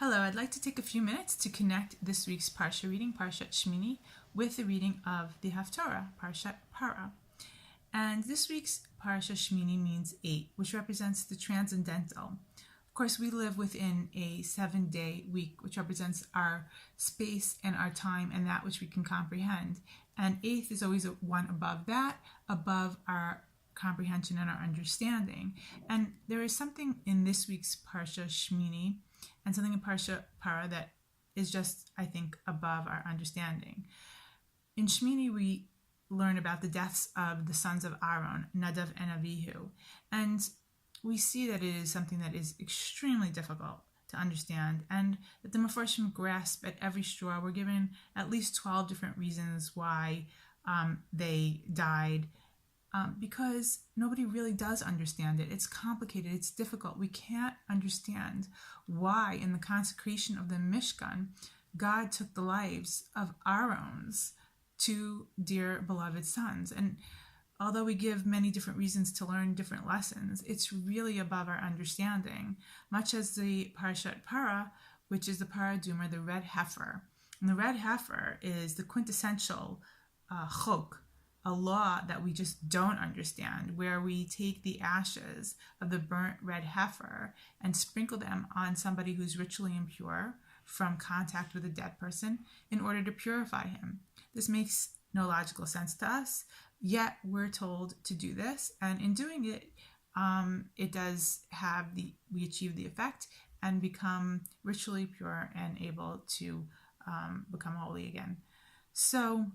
Hello, I'd like to take a few minutes to connect this week's Parsha reading, Parshat Shmini, with the reading of the Haftorah, Parshat Parah. And this week's Parshat Shmini means 8, which represents the transcendental. Of course, we live within a 7-day week, which represents our space and our time and that which we can comprehend. And 8th is always one above that, above our comprehension and our understanding. And there is something in this week's Parsha Shmini and something in Parshat Parah that is just, I think, above our understanding. In Shmini, we learn about the deaths of the sons of Aaron, Nadav and Avihu. And we see that it is something that is extremely difficult to understand, and that the Mefarshim grasp at every straw. We're given at least 12 different reasons why they died, because nobody really does understand it. It's complicated, it's difficult. We can't understand why in the consecration of the Mishkan, God took the lives of Aaron's two dear beloved sons. And although we give many different reasons to learn different lessons, it's really above our understanding, much as the Parshat Parah, which is the Paraduma, the red heifer. And the red heifer is the quintessential chok, a law that we just don't understand, where we take the ashes of the burnt red heifer and sprinkle them on somebody who's ritually impure from contact with a dead person in order to purify him. This makes no logical sense to us, yet we're told to do this, and in doing it, it does have we achieve the effect and become ritually pure and able to become holy again. So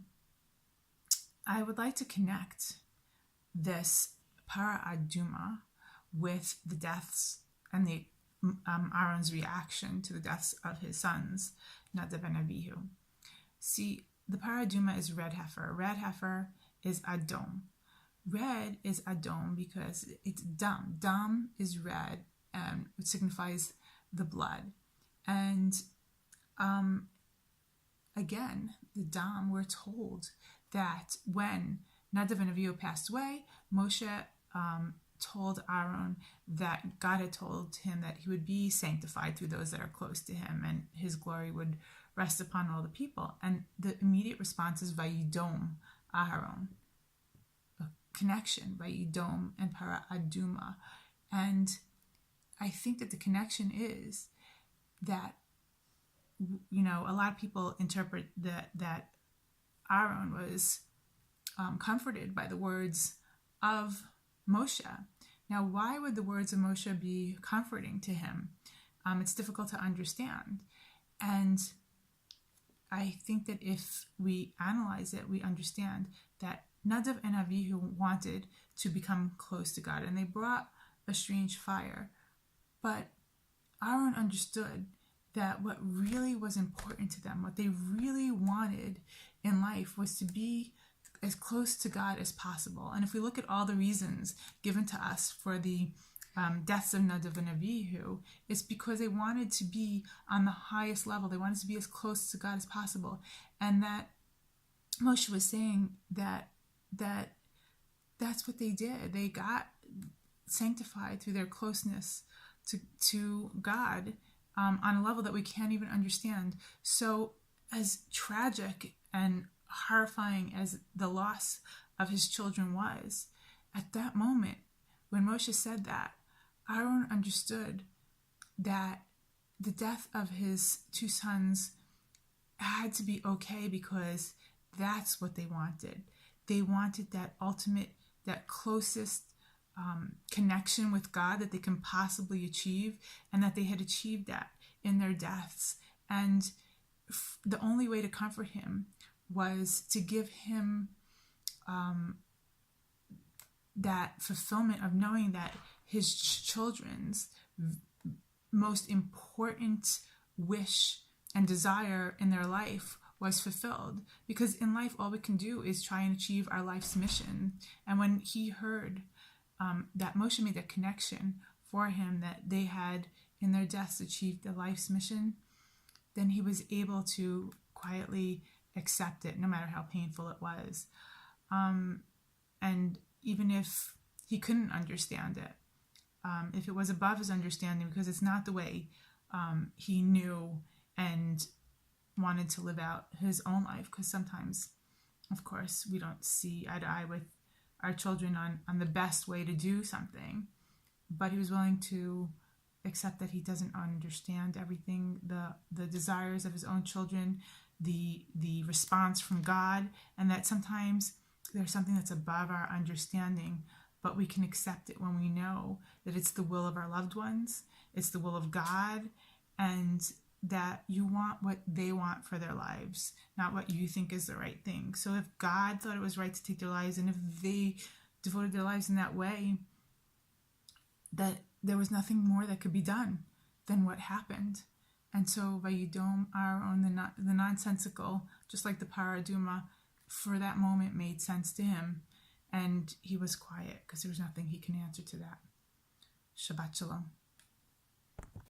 I would like to connect this Paraduma with the deaths and the Aaron's reaction to the deaths of his sons, Nadav and Avihu. See, the Paraduma is red heifer. Red heifer is Adom. Red is Adom because it's dam. Dam is red, and it signifies the blood. And again, the dam, we're told that when Nadav and Avihu passed away, Moshe told Aaron that God had told him that he would be sanctified through those that are close to him, and his glory would rest upon all the people. And the immediate response is Vayidom Aaron, a connection, Vayidom and Paraduma. And I think that the connection is that, a lot of people interpret that Aaron was comforted by the words of Moshe. Now, why would the words of Moshe be comforting to him? It's difficult to understand. And I think that if we analyze it, we understand that Nadav and Avihu wanted to become close to God, and they brought a strange fire. But Aaron understood that what really was important to them, what they really wanted in life, was to be as close to God as possible. And if we look at all the reasons given to us for the deaths of Nadav and Avihu, it's because they wanted to be on the highest level. They wanted to be as close to God as possible. And that Moshe was saying that that's what they did. They got sanctified through their closeness to God on a level that we can't even understand. So as tragic and horrifying as the loss of his children was, at that moment, when Moshe said that, Aaron understood that the death of his two sons had to be okay, because that's what they wanted. They wanted that ultimate, that closest connection with God that they can possibly achieve, and that they had achieved that in their deaths. And the only way to comfort him was to give him that fulfillment of knowing that his children's most important wish and desire in their life was fulfilled. Because in life, all we can do is try and achieve our life's mission. And when he heard that Moshe made that connection for him, that they had in their deaths achieved their life's mission, then he was able to quietly accept it, no matter how painful it was. And even if he couldn't understand it, if it was above his understanding, because it's not the way he knew and wanted to live out his own life, because sometimes, of course, we don't see eye to eye with our children on the best way to do something, but he was willing to accept that he doesn't understand everything, the desires of his own children, the response from God, and that sometimes there's something that's above our understanding, but we can accept it when we know that it's the will of our loved ones, it's the will of God, and that you want what they want for their lives, not what you think is the right thing. So if God thought it was right to take their lives, and if they devoted their lives in that way, that there was nothing more that could be done than what happened. And so Vayidom Aaron, the nonsensical, just like the Paraduma, for that moment made sense to him, and he was quiet because there was nothing he can answer to that. Shabbat Shalom.